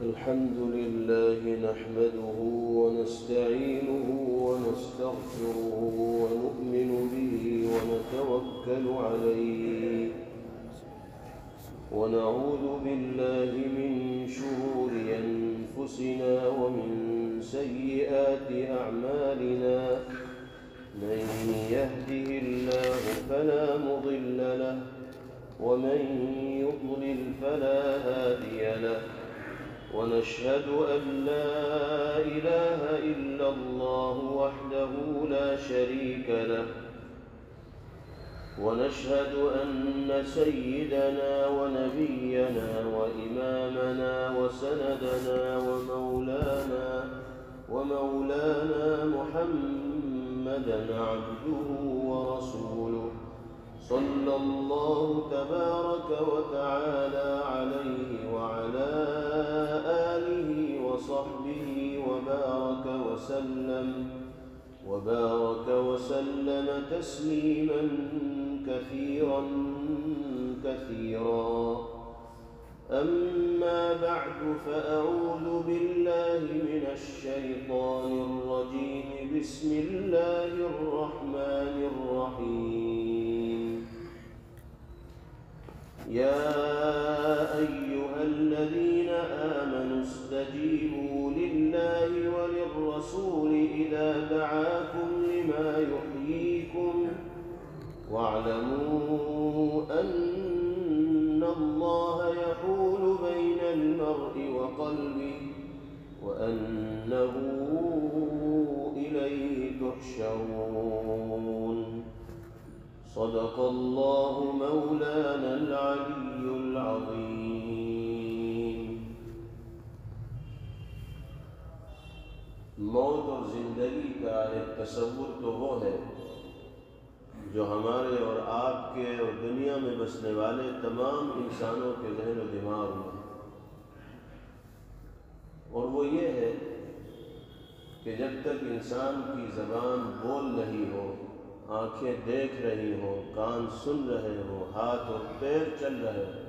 الحمد لله نحمده ونستعينه ونستغفره ونؤمن به ونتوكل عليه ونعوذ بالله من شرور أنفسنا ومن سيئات أعمالنا من يهده الله فلا مضل له ومن يضلل فلا هادي له ونشهد أن لا إله إلا الله وحده لا شريك له ونشهد أن سيدنا ونبينا وإمامنا وسندنا ومولانا محمدا عبده ورسوله صلى الله تبارك وتعالى عليه وعلى آله وصحبه وبارك وسلم تسليما كثيرا أما بعد فأعوذ بالله من الشيطان الرجيم بسم الله الرحمن الرحيم يا أيها الذين آمنوا استجيبوا لله وللرسول إذا دعاكم لما يحييكم واعلموا أن الله يحول بين المرء وقلبه وأنه إليه تحشرون صدق الله مولانا العلي العظيم۔ موت اور زندگی کا ایک تصور تو وہ ہے جو ہمارے اور آپ کے اور دنیا میں بسنے والے تمام انسانوں کے ذہن و دماغ میں، اور وہ یہ ہے کہ جب تک انسان کی زبان بول رہی ہو، آنکھیں دیکھ رہی ہوں، کان سن رہے ہوں، ہاتھ اور پیر چل رہے ہوں،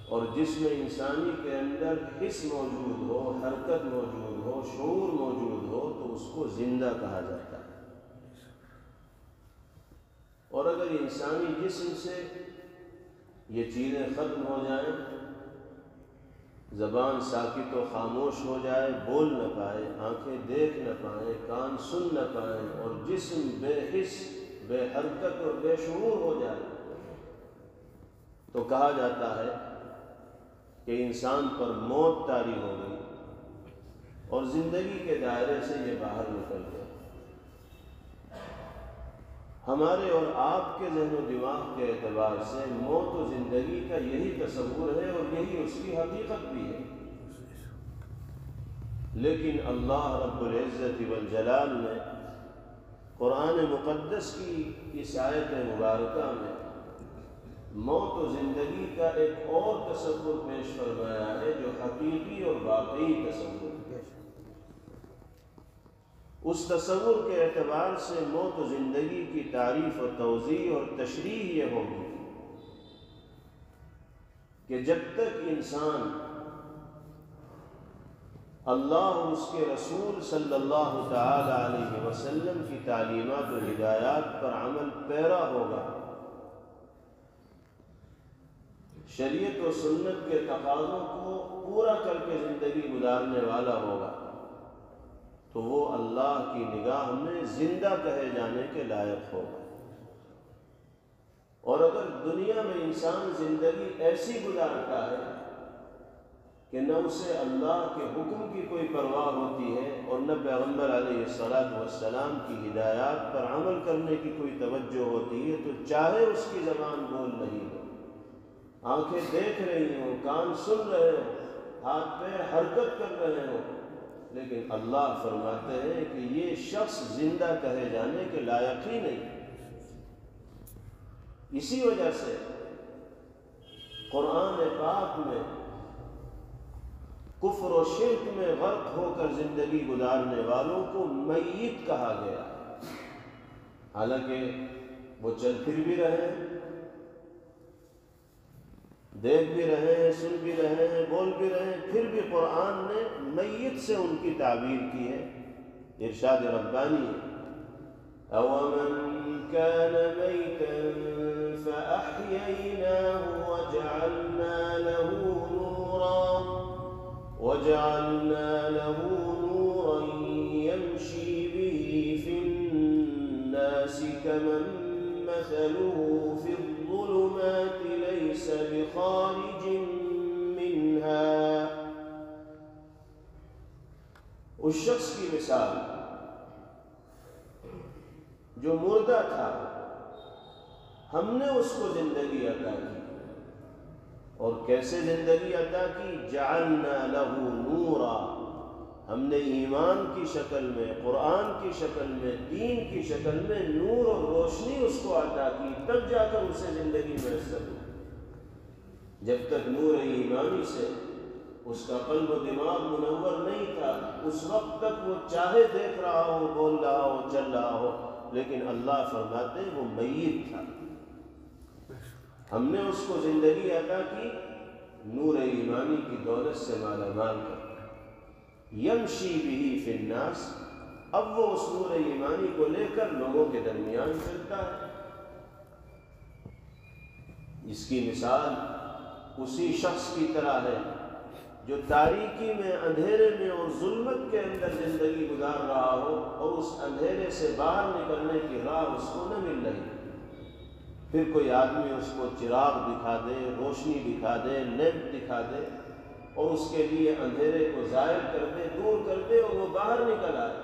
اور جسم انسانی کے اندر حس موجود ہو، حرکت موجود ہو، شعور موجود ہو، تو اس کو زندہ کہا جاتا ہے۔ اور اگر انسانی جسم سے یہ چیزیں ختم ہو جائیں، زبان ساکت و خاموش ہو جائے، بول نہ پائے، آنکھیں دیکھ نہ پائیں، کان سن نہ پائیں، اور جسم بے حس، بے حرکت اور بے شعور ہو جائے، تو کہا جاتا ہے کہ انسان پر موت طاری ہو گئی اور زندگی کے دائرے سے یہ باہر نکل گیا۔ ہمارے اور آپ کے ذہن و دماغ کے اعتبار سے موت و زندگی کا یہی تصور ہے اور یہی اس کی حقیقت بھی ہے، لیکن اللہ رب العزت والجلال نے قرآن مقدس کی اس آیت مبارکہ میں موت و زندگی کا ایک اور تصور پیش فرمایا ہے جو حقیقی اور واقعی تصور ہے۔ اس تصور کے اعتبار سے موت و زندگی کی تعریف و توضیح اور تشریح یہ ہوگی کہ جب تک انسان اللہ اور اس کے رسول صلی اللہ تعالی علیہ وسلم کی تعلیمات و ہدایات پر عمل پیرا ہوگا، شریعت و سنت کے تقاضوں کو پورا کر کے زندگی گزارنے والا ہوگا، تو وہ اللہ کی نگاہ میں زندہ کہے جانے کے لائق ہوگا۔ اور اگر دنیا میں انسان زندگی ایسی گزارتا ہے کہ نہ اسے اللہ کے حکم کی کوئی پرواہ ہوتی ہے اور نہ پیغمبر علیہ السلام کی ہدایات پر عمل کرنے کی کوئی توجہ ہوتی ہے، تو چاہے اس کی زبان بول رہی ہو، آنکھیں دیکھ رہی ہوں، کان سن رہے ہوں، ہاتھ پیر حرکت کر رہے ہوں، لیکن اللہ فرماتے ہیں کہ یہ شخص زندہ کہے جانے کے لائق ہی نہیں۔ اسی وجہ سے قرآن پاک میں کفر و شرک میں غرق ہو کر زندگی گزارنے والوں کو میت کہا گیا، حالانکہ وہ چل پھر بھی رہے ہیں، دیکھ بھی رہے ہیں، سن بھی رہے ہیں، بول بھی رہے ہیں، پھر بھی قرآن نے میت سے ان کی تعبیر کی ہے۔ ارشاد ربانی ہے، أَوَمَنْ كَانَ مَيْتًا فَأَحْيَيْنَاهُ وَجَعَلْنَا لَهُ نُورًا يَمْشِي بِهِ فِي النَّاسِ كَمَنْ مَثَلُهُ فِي الظُّلُمَاتِ لَيْسَ بِخَارِجٍ مِّنْهَا۔ اس شخص کی مثال جو مردہ تھا، ہم نے اس کو زندگی عطا کی، اور کیسے زندگی عطا کی؟ جعلنا له نورا، ہم نے ایمان کی شکل میں، قرآن کی شکل میں، دین کی شکل میں نور اور روشنی اس کو عطا کی، تب جا کر اسے زندگی میسر ہوئی۔ جب تک نور ایمانی سے اس کا قلب و دماغ منور نہیں تھا، اس وقت تک وہ چاہے دیکھ رہا ہو، بول رہا ہو، چل رہا ہو، لیکن اللہ فرماتے وہ میت تھا۔ ہم نے اس کو زندگی عطا کی، نور ایمانی کی دولت سے مالا مال کر، یمشی بہ فی الناس، اب وہ اس نور ایمانی کو لے کر لوگوں کے درمیان چلتا ہے۔ اس کی مثال اسی شخص کی طرح ہے جو تاریکی میں، اندھیرے میں اور ظلمت کے اندر زندگی گزار رہا ہو، اور اس اندھیرے سے باہر نکلنے کی راہ اس کو نہ مل رہی، پھر کوئی آدمی اس کو چراغ دکھا دے، روشنی دکھا دے، لیمپ دکھا دے، اور اس کے لیے اندھیرے کو زائل کر دے، دور کر دے، اور وہ باہر نکل آئے،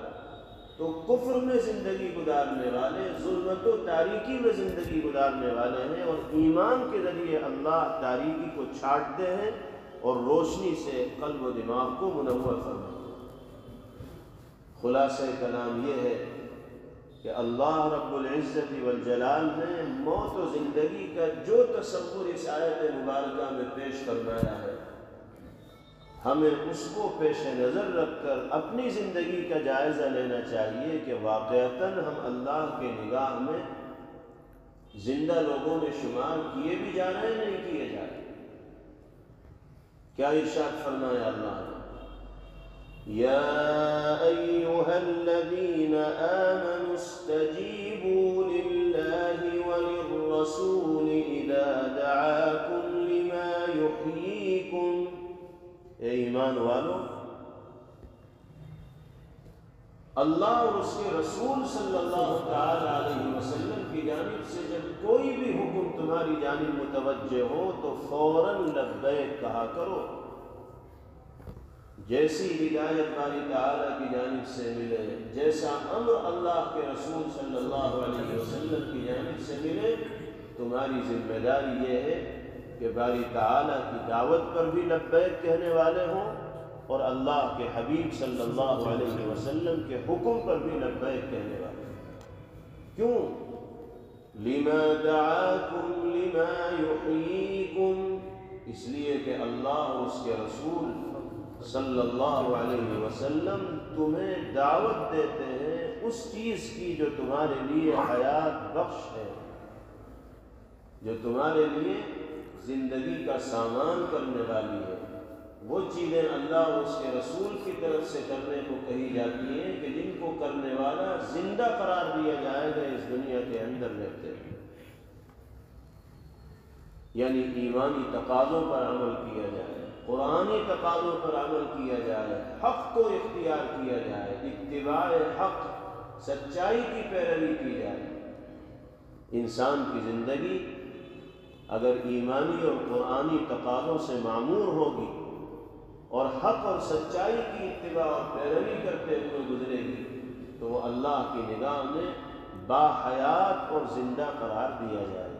تو کفر میں زندگی گزارنے والے، ظلمت و تاریکی میں زندگی گزارنے والے ہیں، اور ایمان کے ذریعے اللہ تاریکی کو چھاٹتے ہیں اور روشنی سے قلب و دماغ کو منور فرماتے ہیں۔ خلاصہ کلام یہ ہے کہ اللہ رب العزت والجلال نے موت و زندگی کا جو تصور اس آیت مبارکہ میں پیش فرمایا ہے، ہمیں اس کو پیش نظر رکھ کر اپنی زندگی کا جائزہ لینا چاہیے کہ واقعتاً ہم اللہ کے نگاہ میں زندہ لوگوں میں شمار کیے بھی جا رہے ہیں، نہیں کیے جا رہے۔ کیا ارشاد فرمایا اللہ نے؟ یا ایھا الذین آمنوا استجیبوا للہ وللرسول اذا دعاکم لما یحییکم، اے ایمان والو، اللہ اور اس کے رسول صلی اللہ تعالی علیہ وسلم کی جانب سے جب کوئی بھی حکم تمہاری جانب متوجہ ہو تو فوراً لبیک کہا کرو۔ جیسی ہدایت باری تعالیٰ کی جانب سے ملے، جیسا امر اللہ کے رسول صلی اللہ علیہ وسلم کی جانب سے ملے، تمہاری ذمہ داری یہ ہے کہ باری تعالیٰ کی دعوت پر بھی لبیک کہنے والے ہوں، اور اللہ کے حبیب صلی اللہ علیہ وسلم کے حکم پر بھی لبیک کہنے والے ہیں۔ کیوں؟ لما دعاکم لما یحییکم، اس لیے کہ اللہ اور اس کے رسول صلی اللہ علیہ وسلم تمہیں دعوت دیتے ہیں اس چیز کی جو تمہارے لیے حیات بخش ہے، جو تمہارے لیے زندگی کا سامان کرنے والی ہے۔ وہ چیزیں اللہ اور اس کے رسول کی طرف سے کرنے کو کہی جاتی ہیں کہ جن کو کرنے والا زندہ قرار دیا جائے گا اس دنیا کے اندر رہتے ہیں، یعنی ایمانی تقاضوں پر عمل کیا جائے، قرآنی تقاضوں پر عمل کیا جائے، حق کو اختیار کیا جائے، اتباع حق، سچائی کی پیروی کی جائے۔ انسان کی زندگی اگر ایمانی اور قرآنی تقاضوں سے معمور ہوگی اور حق اور سچائی کی اتباع اور پیروی کرتے ہوئے گزرے گی تو وہ اللہ کی نگاہ میں باحیات اور زندہ قرار دیا جائے گا۔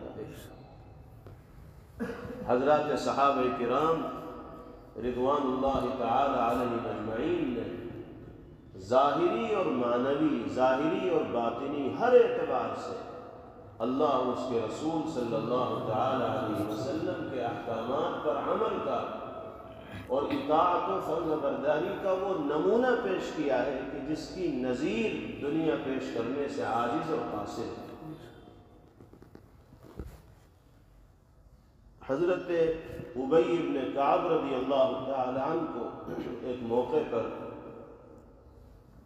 حضرات صحابہ کرام رضوان اللہ تعالی علیہم اجمعین نے ظاہری اور معنوی، ظاہری اور باطنی ہر اعتبار سے اللہ اور اس کے رسول صلی اللہ تعالی علیہ وسلم کے احکامات پر عمل کا اور اطاعت و فرما برداری کا وہ نمونہ پیش کیا ہے کہ جس کی نظیر دنیا پیش کرنے سے عاجز اور قاصر ہے۔ حضرت ابی بن کعب رضی اللہ تعالی عنہ کو ایک موقع پر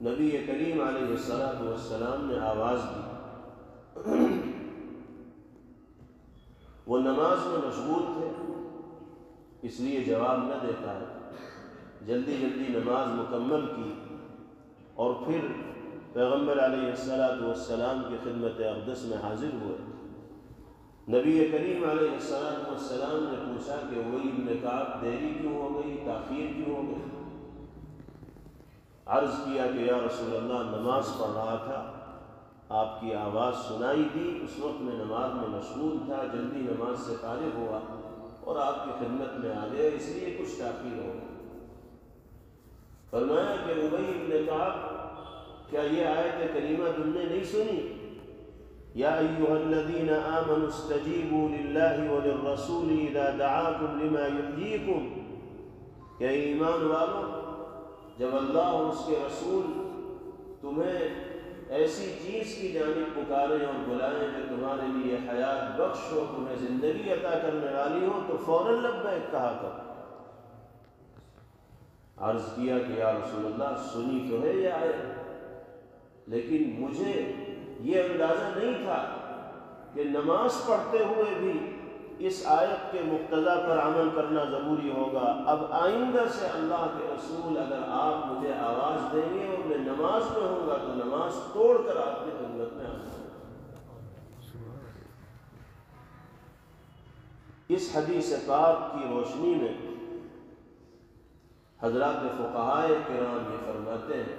نبی کریم علیہ السلام نے آواز دی۔ وہ نماز میں مشغول تھے، اس لیے جواب نہ دے پائے، جلدی جلدی نماز مکمل کی اور پھر پیغمبر علیہ السلام کی خدمت اقدس میں حاضر ہوئے۔ نبی کریم علیہ السلام نے پوچھا کہ ابی بن کعب دیری کیوں ہو گئی، تاخیر کیوں ہو گئی؟ عرض کیا کہ یا رسول اللہ، نماز پڑھ رہا تھا، آپ کی آواز سنائی دی، اس وقت میں نماز میں مشغول تھا، جلدی نماز سے فارغ ہوا اور آپ کی خدمت میں آ گیا، اس لیے کچھ تاخیر ہو گئی۔ فرمایا کہ ابی بن کعب، کیا یہ آیت کریمہ تم نے نہیں سنی؟ یا ایھا الذین آمنوا استجیبوا للہ وللرسول اذا دعاکم لما یحییکم، کہ ایمان والو، جب اللہ اور اس کے رسول تمہیں ایسی چیز کی جانب پکاریں اور بلائیں جو تمہارے لیے حیات بخش ہو، تمہیں زندگی عطا کرنے والی ہو، تو فوراً لبیک کہا کرو۔ عرض کیا کہ یا رسول اللہ، سنی تو ہے یہ آیت، لیکن مجھے یہ اندازہ نہیں تھا کہ نماز پڑھتے ہوئے بھی اس آیت کے مقتضا پر عمل کرنا ضروری ہوگا۔ اب آئندہ سے اللہ کے رسول اگر آپ مجھے آواز دیں گے اور میں نماز میں ہوں گا تو نماز توڑ کر آپ کی خدمت میں آؤں گا۔ اس حدیث پاک کی روشنی میں حضرات فقہائے کرام یہ فرماتے ہیں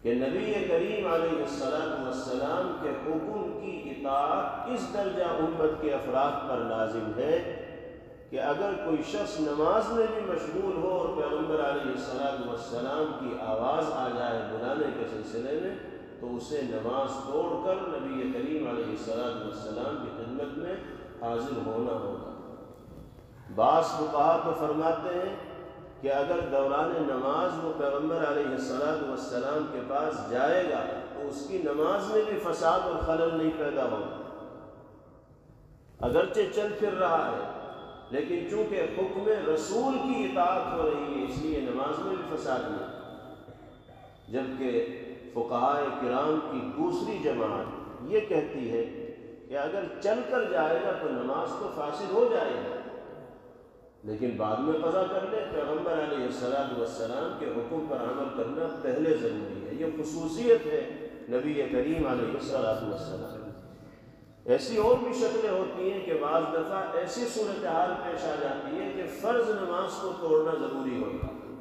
کہ نبی کریم علیہ السلام کے حکم کی اطاعت اس درجہ امت کے افراد پر لازم ہے کہ اگر کوئی شخص نماز میں بھی مشغول ہو اور پیغمبر علیہ السلام کی آواز آ جائے بلانے کے سلسلے میں، تو اسے نماز توڑ کر نبی کریم علیہ السلام کی خدمت میں حاضر ہونا ہوگا۔ بعض فقہا تو فرماتے ہیں کہ اگر دوران نماز وہ پیغمبر علیہ السلام کے پاس جائے گا تو اس کی نماز میں بھی فساد اور خلل نہیں پیدا ہوگا، اگرچہ چل پھر رہا ہے، لیکن چونکہ حکم رسول کی اطاعت ہو رہی ہے اس لیے نماز میں بھی فساد نہیں۔ جبکہ فقہائے کرام کی دوسری جماعت یہ کہتی ہے کہ اگر چل کر جائے گا تو نماز تو فاسد ہو جائے گا، لیکن بعد میں قضا کر لے، پیغمبر علیہ السلام کے حکم پر عمل کرنا پہلے ضروری ہے۔ یہ خصوصیت ہے نبی کریم علیہ السلام۔ ایسی اور بھی شکلیں ہوتی ہیں کہ بعض دفعہ ایسی صورتحال پیش آ جاتی ہے کہ فرض نماز کو توڑنا ضروری ہوتا ہے۔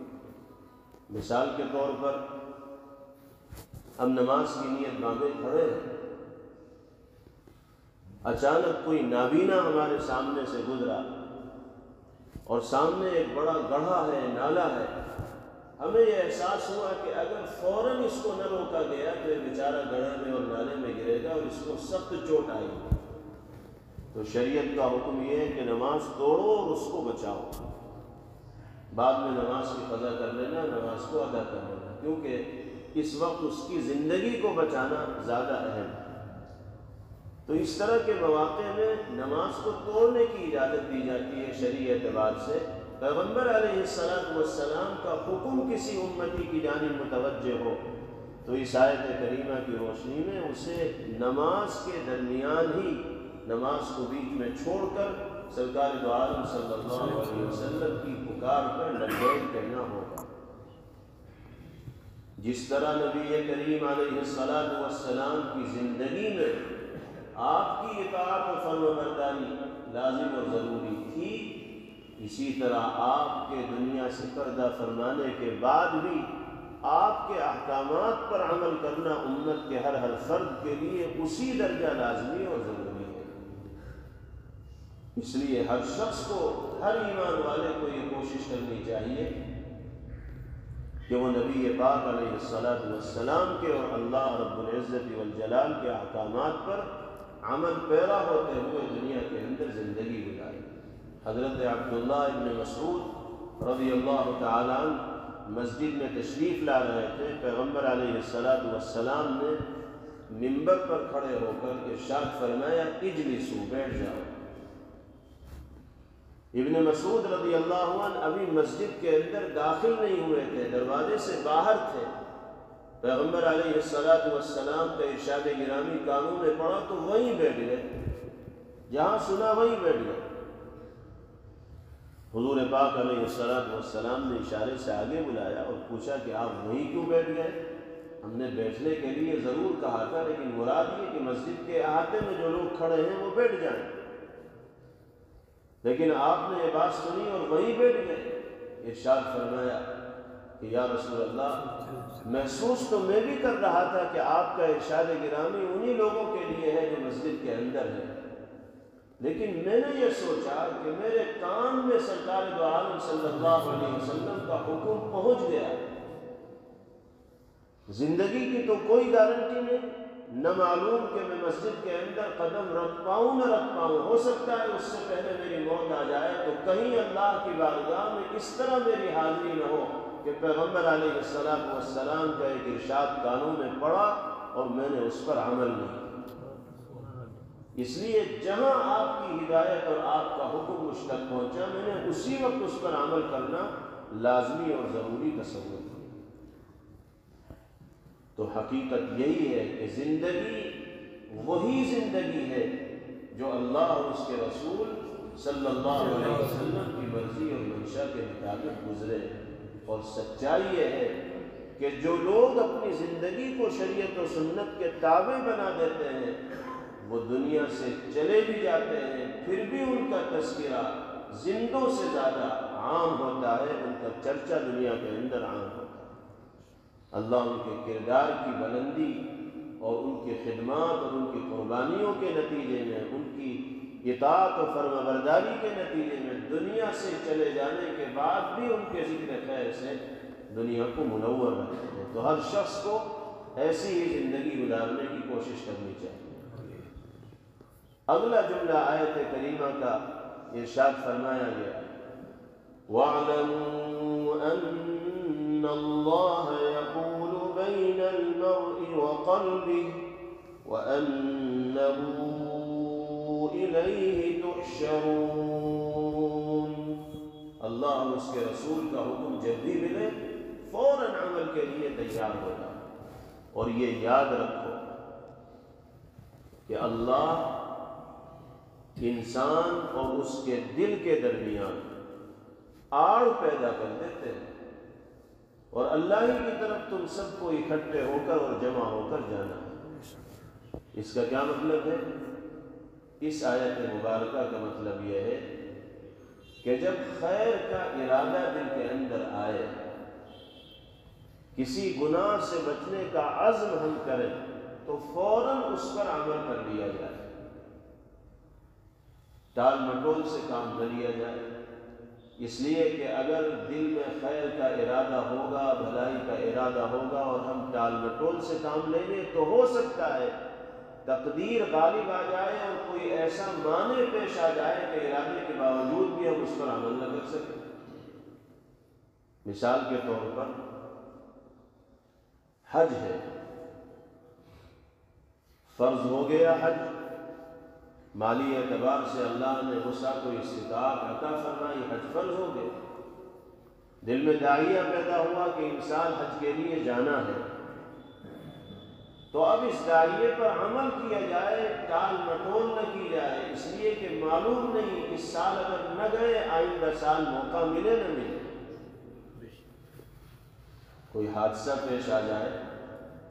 مثال کے طور پر ہم نماز کی نیت باندھے کھڑے ہیں، اچانک کوئی نابینا ہمارے سامنے سے گزرا اور سامنے ایک بڑا گڑھا ہے، نالا ہے، ہمیں یہ احساس ہوا کہ اگر فوراً اس کو نہ روکا گیا تو یہ بیچارہ گڑھے میں اور نالے میں گرے گا اور اس کو سخت چوٹ آئے گی، تو شریعت کا حکم یہ ہے کہ نماز توڑو اور اس کو بچاؤ، بعد میں نماز کی قضا کر لینا، نماز کو ادا کر لینا، کیونکہ اس وقت اس کی زندگی کو بچانا زیادہ اہم ہے۔ تو اس طرح کے مواقع میں نماز کو توڑنے کی اجازت دی جاتی ہے شرعی اعتبار سے۔ پیغمبر علیہ السلام کا حکم کسی امتی کی جانب متوجہ ہو تو اس آیت کریمہ کی روشنی میں اسے نماز کے درمیان ہی نماز کو بیچ میں چھوڑ کر سرکار دو عالم صلی اللہ علیہ وسلم کی پکار پر لبیک کہنا ہوگا۔ جس طرح نبی کریم علیہ السلام کی زندگی میں آپ کی اطاعت و فرمانبرداری لازم اور ضروری تھی، اسی طرح آپ کے دنیا سے پردہ فرمانے کے بعد بھی آپ کے احکامات پر عمل کرنا امت کے ہر فرد کے لیے اسی درجہ لازمی اور ضروری ہے۔ اس لیے ہر شخص کو، ہر ایمان والے کو یہ کوشش کرنی چاہیے کہ وہ نبی پاک علیہ السلام کے اور اللہ رب العزت والجلال کے احکامات پر عمل پیرا ہوتے ہوئے دنیا کے اندر زندگی گزارے۔ حضرت عبداللہ ابن مسعود رضی اللہ تعالیٰ عنہ مسجد میں تشریف لا رہے تھے، پیغمبر علیہ السلام نے منبر پر کھڑے ہو کر ارشاد فرمایا، اجلسوا، بیٹھ جاؤ۔ ابن مسعود رضی اللہ عنہ ابھی مسجد کے اندر داخل نہیں ہوئے تھے، دروازے سے باہر تھے، پیغمبر علیہ السلام کا ارشاد گرامی کانوں میں پڑا تو وہیں بیٹھ گئے، جہاں سنا وہیں بیٹھ گئے۔ حضور پاک علیہ السلام نے اشارے سے آگے بلایا اور پوچھا کہ آپ وہیں کیوں بیٹھ گئے؟ ہم نے بیٹھنے کے لیے ضرور کہا تھا، لیکن مراد یہ کہ مسجد کے احاطے میں جو لوگ کھڑے ہیں وہ بیٹھ جائیں، لیکن آپ نے یہ بات سنی اور وہیں بیٹھ گئے۔ ارشاد فرمایا کہ یا رسول اللہ، محسوس تو میں بھی کر رہا تھا کہ آپ کا ارشاد گرامی انہی لوگوں کے لیے ہے جو مسجد کے اندر ہے، لیکن میں نے یہ سوچا کہ میرے کان میں سرکار دو عالم صلی اللہ علیہ وسلم کا حکم پہنچ گیا۔ زندگی کی تو کوئی گارنٹی نہیں، نہ معلوم کہ میں مسجد کے اندر قدم رکھ پاؤں نہ رکھ پاؤں، ہو سکتا ہے اس سے پہلے میری موت آ جائے، تو کہیں اللہ کی بارگاہ میں اس طرح میری حاضری نہ ہو کہ پیغمبر علیہ السلام کا ایک ارشاد کانوں میں پڑا اور میں نے اس پر عمل نہیں کیا۔ اس لیے جہاں آپ کی ہدایت اور آپ کا حکم مجھ تک پہنچا، میں نے اسی وقت اس پر عمل کرنا لازمی اور ضروری تصور کیا۔ تو حقیقت یہی ہے کہ زندگی وہی زندگی ہے جو اللہ اور اس کے رسول صلی اللہ علیہ وسلم کی مرضی اور منشا کے مطابق گزرے، اور سچائی یہ ہے کہ جو لوگ اپنی زندگی کو شریعت و سنت کے تابع بنا دیتے ہیں وہ دنیا سے چلے بھی جاتے ہیں، پھر بھی ان کا تذکرہ زندوں سے زیادہ عام ہوتا ہے، ان کا چرچا دنیا کے اندر عام ہوتا ہے۔ اللہ ان کے کردار کی بلندی اور ان کی خدمات اور ان کی قربانیوں کے نتیجے میں، ان کی اطاعت و فرمانبرداری کے نتیجے میں دنیا سے چلے جانے کے بعد بھی ان کے ذکر خیر سے دنیا کو منور رکھتے ہیں۔ تو ہر شخص کو ایسی ہی زندگی گزارنے کی کوشش کرنی چاہیے۔ اگلا جملہ آیت کریمہ کا ارشاد فرمایا گیا، وَاعْلَمُوا أَنَّ اللَّهَ يَحُولُ بَيْنَ الْمَرْءِ وَقَلْبِهِ وَأَنَّهُ إِلَيْهِ تُحْشَرُونَ۔ اللہ اور اس کے رسول کا حکم جب بھی ملے فوراً عمل کے لیے تیار ہو جائے، اور یہ یاد رکھو کہ اللہ انسان اور اس کے دل کے درمیان آڑ پیدا کر دیتے ہیں، اور اللہ ہی کی طرف تم سب کو اکٹھے ہو کر اور جمع ہو کر جانا ہے۔ اس کا کیا مطلب ہے؟ اس آیت مبارکہ کا مطلب یہ ہے کہ جب خیر کا ارادہ دل کے اندر آئے، کسی گناہ سے بچنے کا عزم ہم کریں تو فوراً اس پر عمل کر لیا جائے، ٹال مٹول سے کام نہ لیا جائے، اس لیے کہ اگر دل میں خیر کا ارادہ ہوگا، بھلائی کا ارادہ ہوگا اور ہم ٹال مٹول سے کام لیں گے تو ہو سکتا ہے تقدیر غالب آ جائے اور کوئی ایسا معنی پیش آ جائے کہ ارادے کے باوجود بھی ہم اس پر عمل نہ کر سکیں۔ مثال کے طور پر حج ہے، فرض ہو گیا حج، مالی اعتبار سے اللہ نے وسعت و استطاعت عطا فرمائی، حج فرض ہو گیا، دل میں داعیہ پیدا ہوا کہ انسان حج کے لیے جانا ہے، تو اب اس داعیے پر عمل کیا جائے، ٹال مٹول نہ کی جائے، اس لیے کہ معلوم نہیں اس سال اگر نہ گئے آئندہ سال موقع ملے نہ ملے، کوئی حادثہ پیش آ جائے،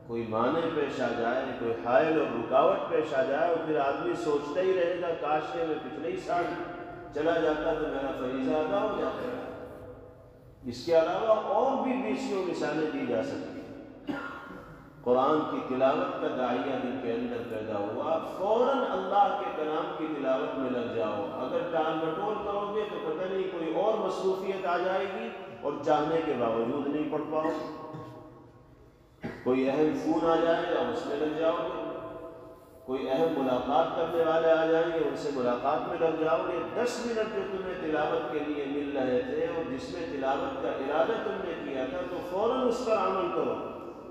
کوئی معنی پیش آ جائے، کوئی حائل اور رکاوٹ پیش آ جائے، اور پھر آدمی سوچتا ہی رہے گا کاش کہ میں پچھلے ہی سال چلا جاتا تو میرا فریضہ ادا ہو جاتا ہے۔ اس کے علاوہ اور بھی بیسیوں مثالیں دی جا سکتی ہیں۔ قرآن کی تلاوت کا داعیہ دل کے اندر پیدا ہوا، فوراً اللہ کے کلام کی تلاوت میں لگ جاؤ، اگر ٹال مٹول کرو گے تو پتہ نہیں کوئی اور مصروفیت آ جائے گی اور چاہنے کے باوجود نہیں پڑھ پاؤ، کوئی اہم فون آ جائے گا اس میں لگ جاؤ گے، کوئی اہم ملاقات کرنے والے آ جائیں گے ان سے ملاقات میں لگ جاؤ گے، 10 منٹ جو تمہیں تلاوت کے لیے مل رہے تھے اور جس میں تلاوت کا ارادہ تم نے کیا تھا تو فوراً اس پر عمل کرو،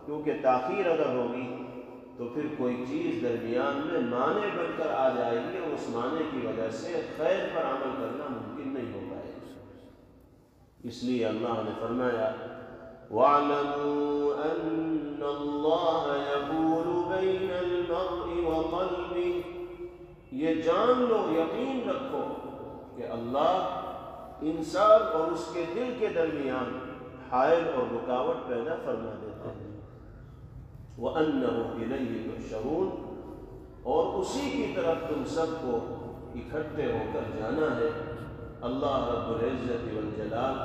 کیونکہ تاخیر اگر ہوگی تو پھر کوئی چیز درمیان میں مانع بن کر آ جائے گی اور اس معنی کی وجہ سے خیر پر عمل کرنا ممکن نہیں ہوگا۔ اس لیے اللہ نے فرمایا وَاعْلَمُوا أَنَّ اللَّهَ يَحُولُ بَيْنَ الْمَرْءِ وَقَلْبِهِ، یہ جان لو، یقین رکھو کہ اللہ انسان اور اس کے دل کے درمیان حائل اور رکاوٹ پیدا فرما دیتے ہیں۔ وَأَنَّهُ إِلَيْهِ تُحْشَرُونَ، اور اسی کی طرف تم سب کو اکٹھے ہو کر جانا ہے۔ اللہ رب العزت والجلال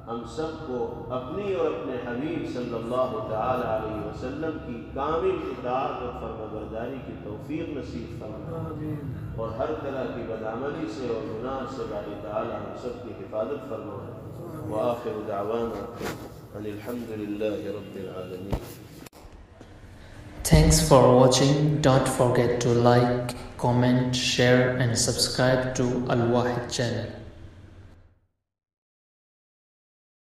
ہم سب کو اپنی اور اپنے حبیب صلی اللہ تعالی علیہ وسلم کی کامل اطاعت اور فرمانبرداری کی توفیق نصیب فرمائے، اور ہر طرح کی بدعملی سے اور گناہ سے باری تعالی ہم سب کی حفاظت فرمائے۔ وآخر دعوانا ان الحمد للہ رب العالمین۔ Thanks for watching. Don't forget to like, comment, share and subscribe to Al Wahid channel.